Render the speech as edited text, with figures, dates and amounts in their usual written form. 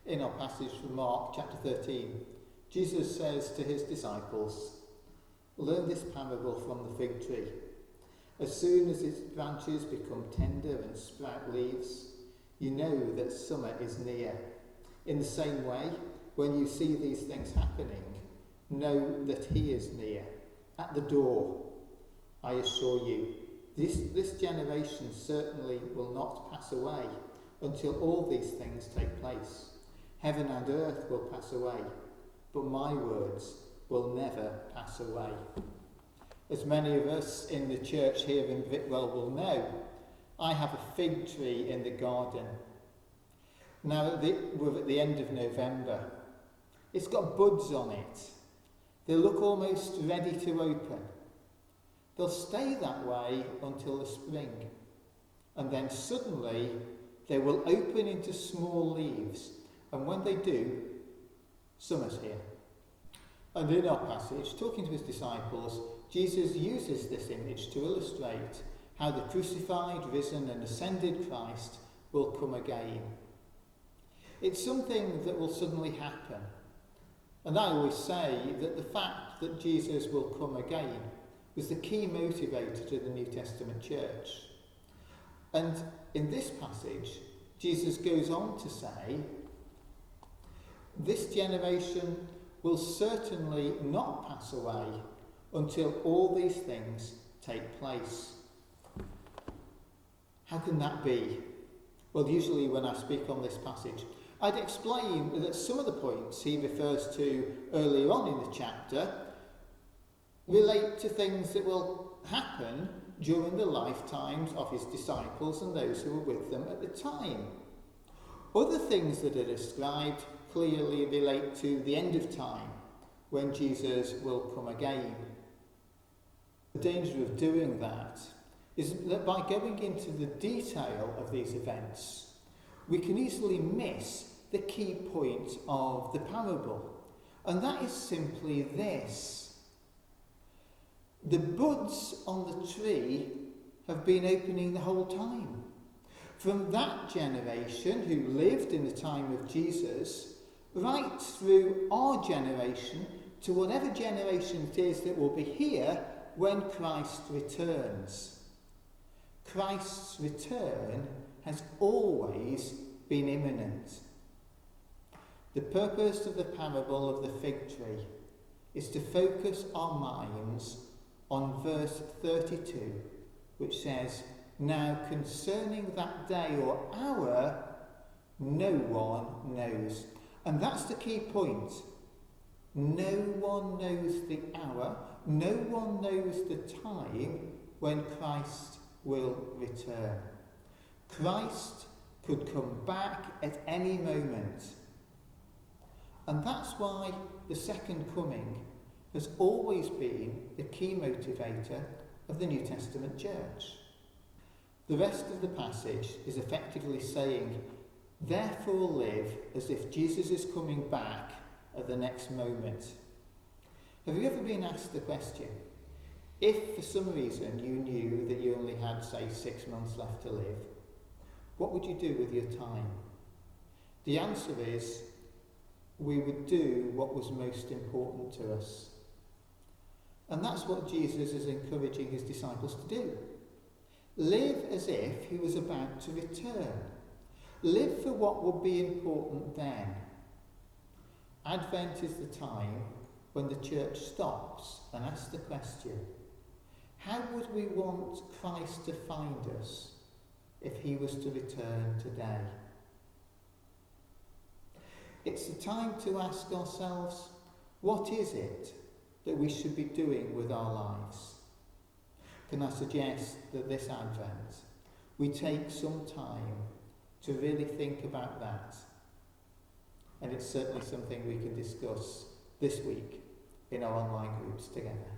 In our passage from Mark chapter 13, Jesus says to his disciples, "Learn this parable from the fig tree. As soon as its branches become tender and sprout leaves, you know that summer is near. In the same way, when you see these things happening, know that he is near, at the door. I assure you, this generation certainly will not pass away until all these things take place. Heaven and earth will pass away, but my words will never pass away." As many of us in the church here in Whitwell will know, I have a fig tree in the garden. Now we're at the end of November. It's got buds on it. They look almost ready to open. They'll stay that way until the spring, and then suddenly they will open into small leaves, and when they do, summer's here. And in our passage, talking to his disciples, Jesus uses this image to illustrate how the crucified, risen and ascended Christ will come again. It's something that will suddenly happen. And I always say that the fact that Jesus will come again was the key motivator to the New Testament church. And in this passage, Jesus goes on to say, this generation will certainly not pass away until all these things take place. How can that be? Well, usually when I speak on this passage, I'd explain that some of the points he refers to earlier on in the chapter relate to things that will happen during the lifetimes of his disciples and those who were with them at the time. Other things that are described clearly relate to the end of time, when Jesus will come again. The danger of doing that is that by going into the detail of these events, we can easily miss the key point of the parable, and that is simply this. The buds on the tree have been opening the whole time. From that generation who lived in the time of Jesus, right through our generation to whatever generation it is that will be here when Christ returns. Christ's return has always been imminent. The purpose of the parable of the fig tree is to focus our minds on verse 32, which says, "Now concerning that day or hour, no one knows." And that's the key point. No one knows the hour, no one knows the time when Christ will return. Christ could come back at any moment. And that's why the second coming has always been the key motivator of the New Testament church. The rest of the passage is effectively saying, therefore live as if Jesus is coming back at the next moment. Have you ever been asked the question, if for some reason you knew that you only had, say, 6 months left to live, what would you do with your time? The answer is, we would do what was most important to us. And that's what Jesus is encouraging his disciples to do. Live as if he was about to return. Live for what will be important then. Advent is the time when the church stops and asks the question, how would we want Christ to find us if he was to return today? It's the time to ask ourselves, what is it that we should be doing with our lives? Can I suggest that this Advent we take some time to really think about that? And it's certainly something we can discuss this week in our online groups together.